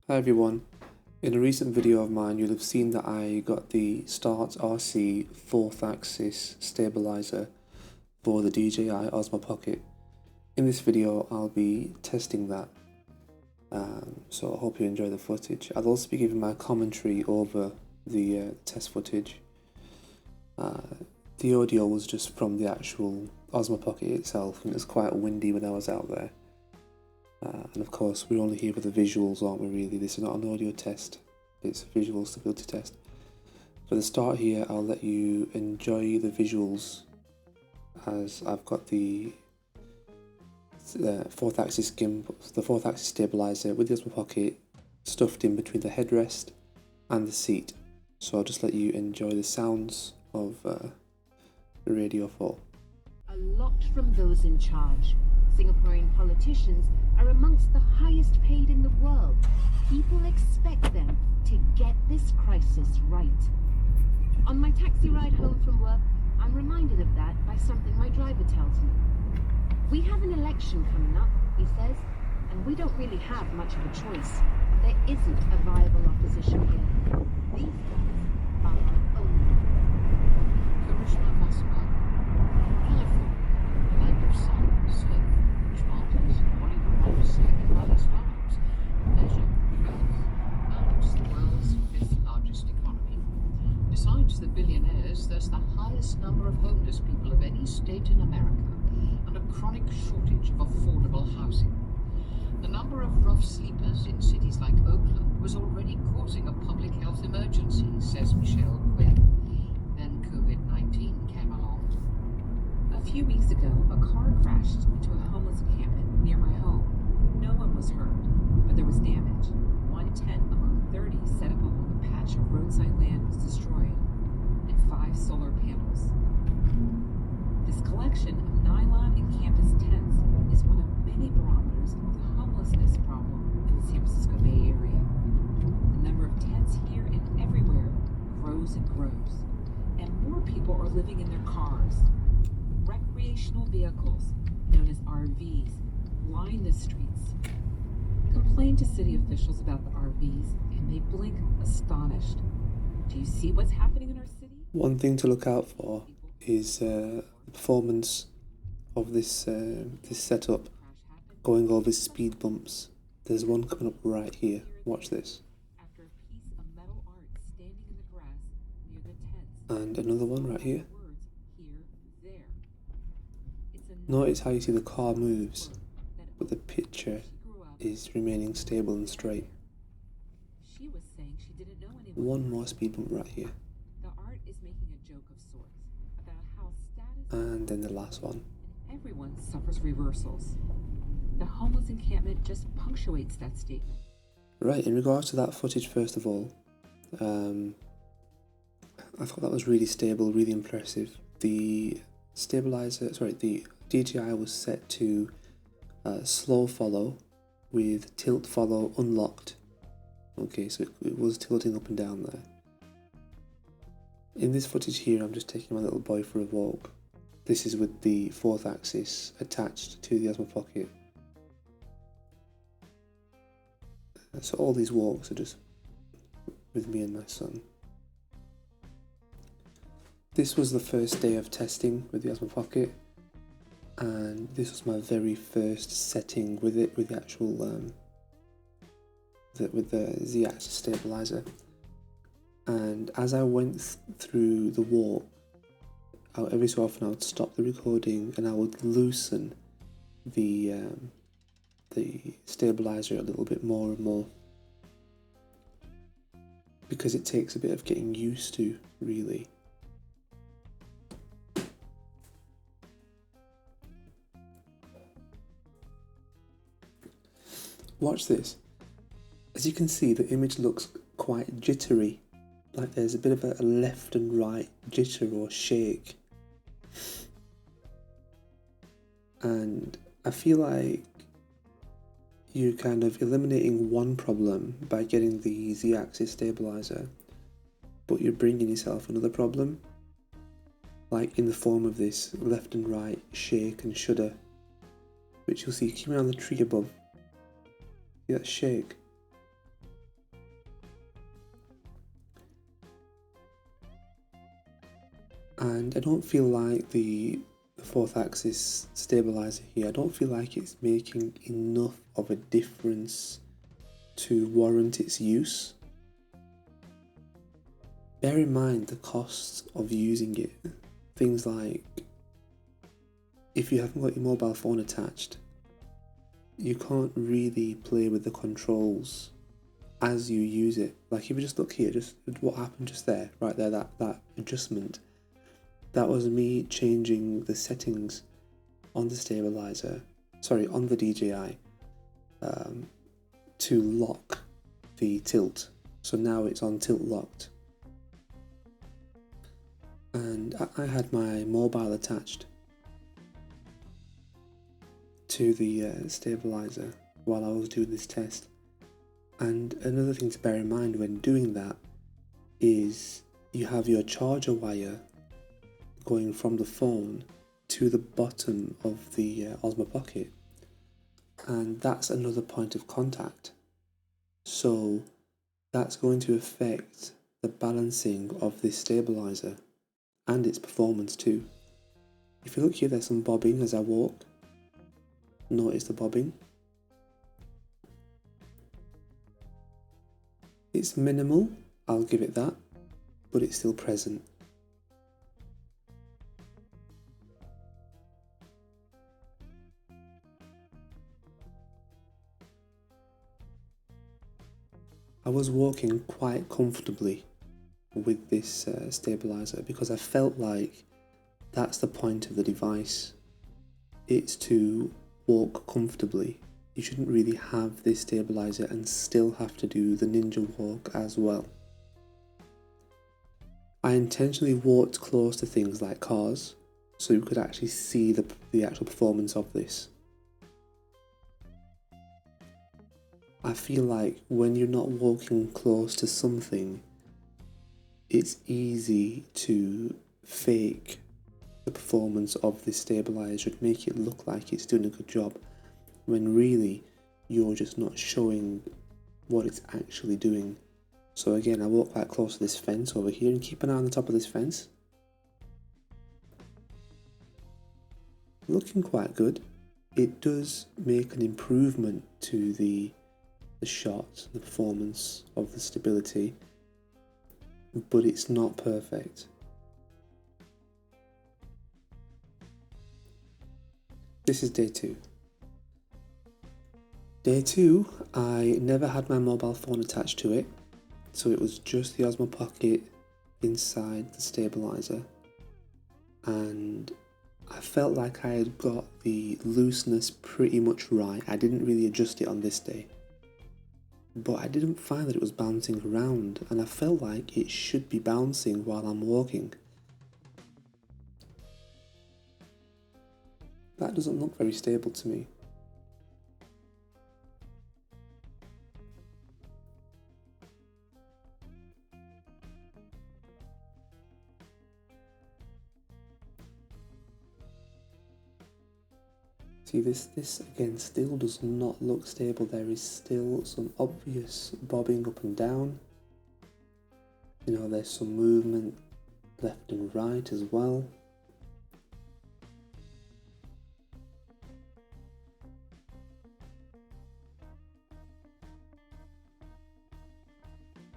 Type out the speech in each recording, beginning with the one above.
Hi everyone, in a recent video of mine you'll have seen that I got the STARTRC 4th axis stabiliser for the DJI Osmo Pocket. In this video I'll be testing that, so I hope you enjoy the footage. I'll also be giving my commentary over the test footage. The audio was just from the actual Osmo Pocket itself, and it was quite windy when I was out there. And of course we're only here for the visuals, aren't we really? This is not an audio test, it's a visual stability test. For the start here I'll let you enjoy the visuals as I've got the 4th axis gimbal, the 4th axis stabiliser with the Osmo Pocket stuffed in between the headrest and the seat. So I'll just let you enjoy the sounds of the Radio 4. A lot from those in charge. Singaporean politicians are amongst the highest paid in the world. People expect them to get this crisis right. On my taxi ride home from work, I'm reminded of that by something my driver tells me. We have an election coming up, he says, and we don't really have much of a choice. There isn't a viable opposition here. These guys are our only. Besides the billionaires, there's the highest number of homeless people of any state in America and a chronic shortage of affordable housing. The number of rough sleepers in cities like Oakland was already causing a public health emergency, says Michelle Quinn. Then COVID-19 came along. A few weeks ago, a car crashed into a homeless encampment near my home. No one was hurt, but there was damage. One tent among 30 set up along a patch of roadside land was destroyed, and 5 solar panels. This collection of nylon and canvas tents is one of many barometers of the homelessness problem in the San Francisco Bay Area. The number of tents here and everywhere grows and grows, and more people are living in their cars. Recreational vehicles, known as RVs, line the streets. Complain to city officials about the RVs, and they blink astonished. Do you see what's happening in our city? One thing to look out for is the performance of this setup going over speed bumps. There's one coming up right here. Watch this. After a piece of metal art standing in the grass near the tents. And another one right here. Words here, there. It's a Notice how you see the car moves, but the picture is remaining stable and straight. She was saying she didn't know anyone. One more speed bump right here. The art is making a joke of sorts about how status And then the last one. and everyone suffers reversals. The homeless encampment just punctuates that statement. Right, in regards to that footage, first of all, I thought that was really stable, really impressive. The the DJI was set to slow follow with tilt follow unlocked. Okay, so it was tilting up and down there. In this footage here, I'm just taking my little boy for a walk. This is with the 4th axis attached to the Osmo Pocket. So all these walks are just with me and my son. This was the first day of testing with the Osmo Pocket, and this was my very first setting with it, with the actual with the Z-axis stabilizer. And as I went through the walk, every so often I would stop the recording and I would loosen the stabilizer a little bit more and more, because it takes a bit of getting used to, really. Watch this. As you can see, the image looks quite jittery, like there's a bit of a left and right jitter or shake. And I feel like you're kind of eliminating one problem by getting the Z-axis stabilizer, but you're bringing yourself another problem, like in the form of this left and right shake and shudder, which you'll see coming around the tree above. See that shake? And I don't feel like the fourth axis stabilizer here, I don't feel like it's making enough of a difference to warrant its use. Bear in mind the costs of using it. Things like, if you haven't got your mobile phone attached, you can't really play with the controls as you use it. Like if you just look here, just what happened just there, right there, that adjustment, that was me changing the settings on the stabilizer, sorry, on the DJI, to lock the tilt. So now it's on tilt locked. And I had my mobile attached to the stabilizer while I was doing this test. And another thing to bear in mind when doing that is you have your charger wire going from the phone to the bottom of the Osmo Pocket, and that's another point of contact. So that's going to affect the balancing of this stabilizer and its performance too. If you look here, there's some bobbing as I walk. Notice the bobbing. It's minimal, I'll give it that, but it's still present. I was walking quite comfortably with this stabilizer because I felt like that's the point of the device. It's to walk comfortably. You shouldn't really have this stabilizer and still have to do the ninja walk as well. I intentionally walked close to things like cars so you could actually see the actual performance of this. I feel like when you're not walking close to something, it's easy to fake the performance of this stabilizer and make it look like it's doing a good job, when really you're just not showing what it's actually doing. So again, I walk quite close to this fence over here and keep an eye on the top of this fence. Looking quite good. It does make an improvement to the shot, the performance of the stability, but it's not perfect. This is day 2. Day 2, I never had my mobile phone attached to it, so it was just the Osmo Pocket inside the stabilizer, and I felt like I had got the looseness pretty much right. I didn't really adjust it on this day, but I didn't find that it was bouncing around, and I felt like it should be bouncing while I'm walking. That doesn't look very stable to me. See, this again still does not look stable. There is still some obvious bobbing up and down. You know, there's some movement left and right as well.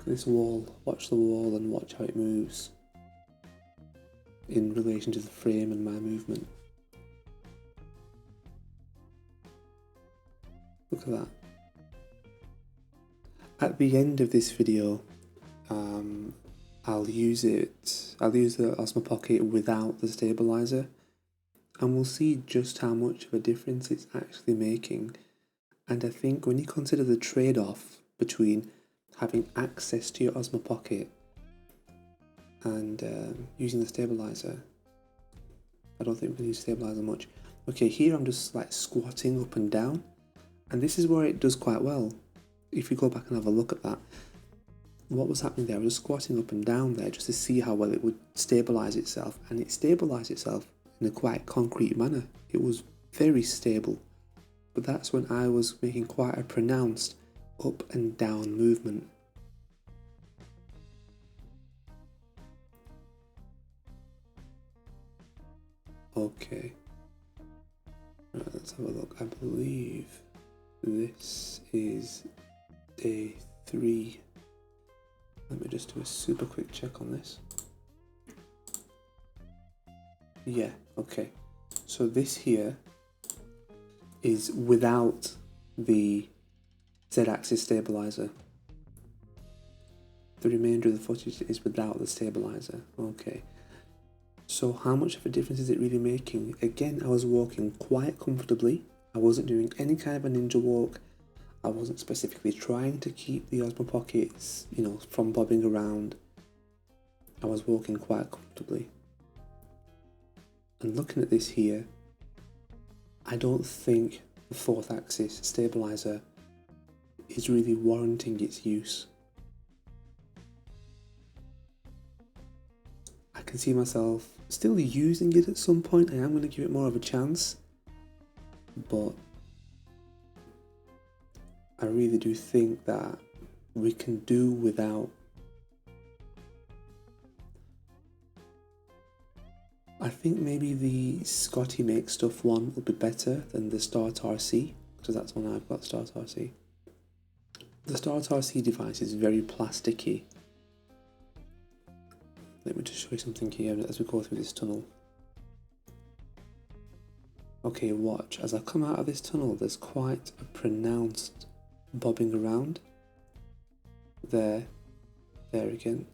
This wall, watch the wall and watch how it moves in relation to the frame and my movement. Look at that. At the end of this video, I'll use the Osmo Pocket without the stabilizer, and we'll see just how much of a difference it's actually making. And I think when you consider the trade-off between having access to your Osmo Pocket and using the stabilizer, I don't think we use stabilizer much. Okay, here I'm just like squatting up and down, and this is where it does quite well. If you go back and have a look at that, what was happening there, I was squatting up and down there just to see how well it would stabilize itself, and it stabilized itself in a quite concrete manner. It was very stable, but that's when I was making quite a pronounced up and down movement. Okay. Right, let's have a look. I believe this is day 3. Let me just do a super quick check on this. Yeah, okay. So this here is without the Z-axis stabilizer. The remainder of the footage is without the stabilizer. Okay. So how much of a difference is it really making? Again, I was walking quite comfortably. I wasn't doing any kind of a ninja walk. I wasn't specifically trying to keep the Osmo Pockets, you know, from bobbing around. I was walking quite comfortably. And looking at this here, I don't think the 4th axis stabilizer is really warranting its use. I can see myself still using it at some point. I am going to give it more of a chance, but I really do think that we can do without. I think maybe the Scotty Make Stuff one will be better than the STARTRC, because that's one I've got, STARTRC. The STARTRC device is very plasticky. Let me just show you something here as we go through this tunnel. Okay, watch. As I come out of this tunnel, there's quite a pronounced bobbing around. There again,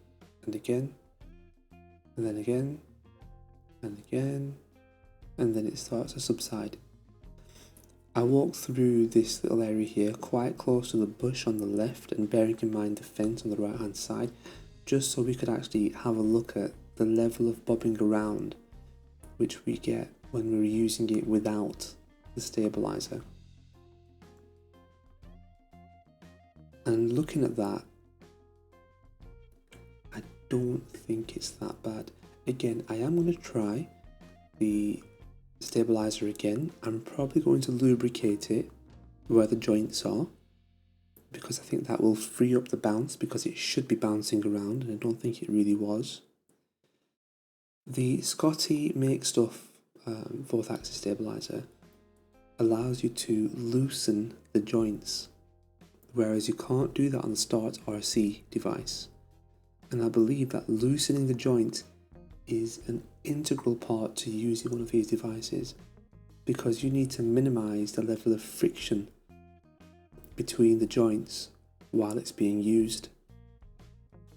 and again, and then again, and again, and then it starts to subside. I walked through this little area here, quite close to the bush on the left, and bearing in mind the fence on the right hand side, just so we could actually have a look at the level of bobbing around which we get when we're using it without the stabilizer. And looking at that, I don't think it's that bad. Again, I am going to try the stabilizer again. I'm probably going to lubricate it where the joints are, because I think that will free up the bounce, because it should be bouncing around and I don't think it really was. The Scotty Make Stuff 4th axis stabilizer allows you to loosen the joints, whereas you can't do that on the STARTRC device. And I believe that loosening the joint is an integral part to using one of these devices, because you need to minimize the level of friction between the joints while it's being used.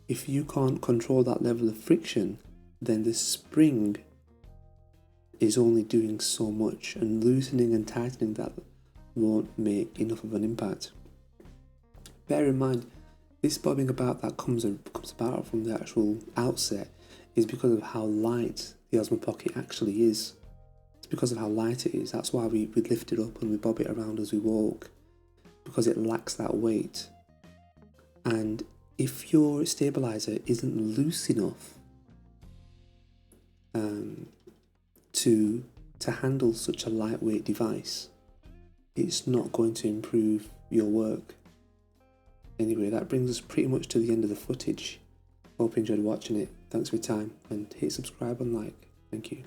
If you can't control that level of friction, then the spring is only doing so much, and loosening and tightening that won't make enough of an impact. Bear in mind, this bobbing about that comes about from the actual outset is because of how light the Osmo Pocket actually is. It's because of how light it is. That's why we lift it up and we bob it around as we walk, because it lacks that weight. And if your stabilizer isn't loose enough to handle such a lightweight device, it's not going to improve your work. Anyway, that brings us pretty much to the end of the footage. Hope you enjoyed watching it. Thanks for your time, and hit subscribe and like. Thank you.